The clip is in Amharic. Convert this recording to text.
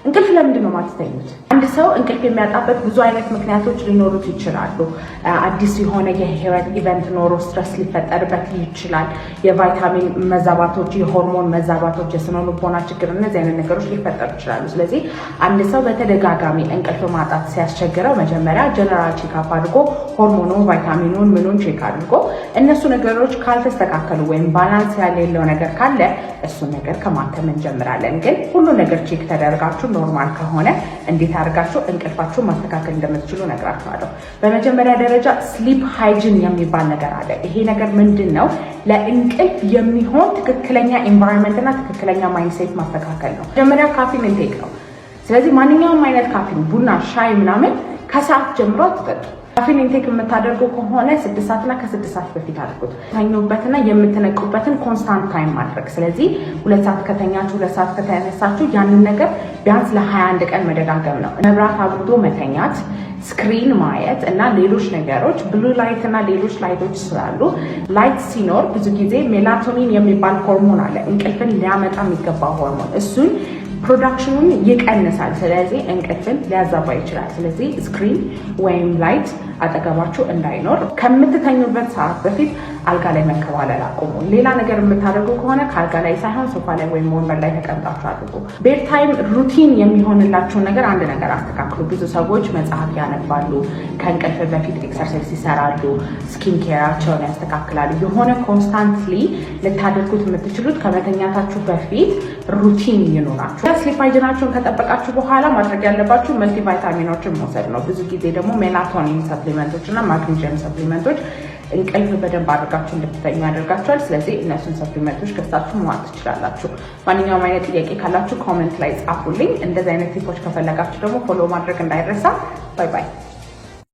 እንቅልፍ ለምንድን ነው ማትተኙት? አንድ ሰው እንቅልፍ የሚያጣበት ብዙ አይነት ምክንያቶች ሊኖሩት ይችላሉ። አዲስ የሆነ የህይወት ኢቨንት ኖሮ ስትረስ ሊፈጠርበት ይችላል። የቫይታሚን መዛባቶች፣ የሆርሞን መዛባቶች፣ የስነ ልቦና ችግር፣ እነዚህ አይነት ነገሮች ሊፈጠሩ ይችላሉ። ስለዚህ አንድ ሰው በተደጋጋሚ እንቅልፍ ማጣት ሲያስቸግረው መጀመሪያ ጀነራል ቼክአፕ አድርጎ ሆርሞኑን፣ ቫይታሚኑን፣ ምኑን ቼክ አድርጎ እነሱ ነገሮች ካልተስተካከሉ ወይም ባላንስ ያሌለው ነገር ካለ እሱን ነገር ከማከም እንጀምራለን። ግን ሁሉ ነገር ቼክ ተደርጋችሁ ኖርማል ከሆነ እንዴት አድርጋችሁ እንቅልፋችሁን ማስተካከል እንደምትችሉ ነግራችኋለሁ። በመጀመሪያ ደረጃ ስሊፕ ሃይጂን የሚባል ነገር አለ። ይሄ ነገር ምንድነው? ለእንቅልፍ የሚሆን ትክክለኛ ኤንቫይሮንመንት እና ትክክለኛ ማይንድሴት ማስተካከል ነው። መጀመሪያ ካፊን ኢንቴክ ነው። ስለዚህ ማንኛውም አይነት ካፊን፣ ቡና፣ ሻይ ምናምን ከሰዓት ጀምሮ አትጠጡ። ካፊን ኢንቴክ የምታደርጉ ከሆነ 6 ሰዓትና ከ6 ሰዓት በፊት አድርጉት። ተኙበትና የምትነቁበትን ኮንስታንት ታይም ማድረግ። ስለዚህ 2 ሰዓት ከተኛችሁ 2 ሰዓት ከተነሳችሁ ያንን ነገር ቢያንስ ለ21 ቀን መደጋገም ነው። መብራት አብርቶ መተኛት፣ ስክሪን ማየት እና ሌሎች ነገሮች፣ ብሉ ላይት እና ሌሎች ላይቶች ስላሉ ላይት ሲኖር ብዙ ጊዜ ሜላቶኒን የሚባል ሆርሞን አለ፣ እንቅልፍን ሊያመጣ የሚገባ ሆርሞን። እሱን ፕሮዳክሽኑን ይቀንሳል። ስለዚህ እንቅልፍን ሊያዛባ ይችላል። ስለዚህ ስክሪን ወይም ላይት አጠገባችሁ እንዳይኖር። ከምትተኙበት ሰዓት በፊት አልጋ ላይ መከባለል አቁሙ። ሌላ ነገር የምታደርጉ ከሆነ ከአልጋ ላይ ሳይሆን ሶፋ ላይ ወይም ወንበር ላይ ተቀምጣችሁ አድርጉ። ቤድ ታይም ሩቲን የሚሆንላችሁን ነገር አንድ ነገር አስተካክሉ። ብዙ ሰዎች መጽሐፍ ያነባሉ፣ ከእንቅልፍ በፊት ኤክሰርሳይዝ ይሰራሉ፣ ስኪን ኬራቸውን ያስተካክላሉ። የሆነ ኮንስታንትሊ ልታደርጉት የምትችሉት ከመተኛታችሁ በፊት ሩቲን ይኖራችሁ። ስሊፕ ሃይጂናችሁን ከጠበቃችሁ በኋላ ማድረግ ያለባችሁ መልቲ ቫይታሚኖችን መውሰድ ነው። ብዙ ጊዜ ደግሞ ሜላቶኒን ሰፕሊመንቶች እና ማግኒዥየም ሰፕሊመንቶች እንቅልፍ በደንብ አድርጋችሁ እንድትተኙ ያደርጋችኋል። ስለዚህ እነሱን ሰፕሊመንቶች ገዝታችሁ መዋጥ ትችላላችሁ። ማንኛውም አይነት ጥያቄ ካላችሁ ኮሜንት ላይ ጻፉልኝ። እንደዚህ አይነት ቲፖች ከፈለጋችሁ ደግሞ ፎሎ ማድረግ እንዳይረሳ። ባይ ባይ።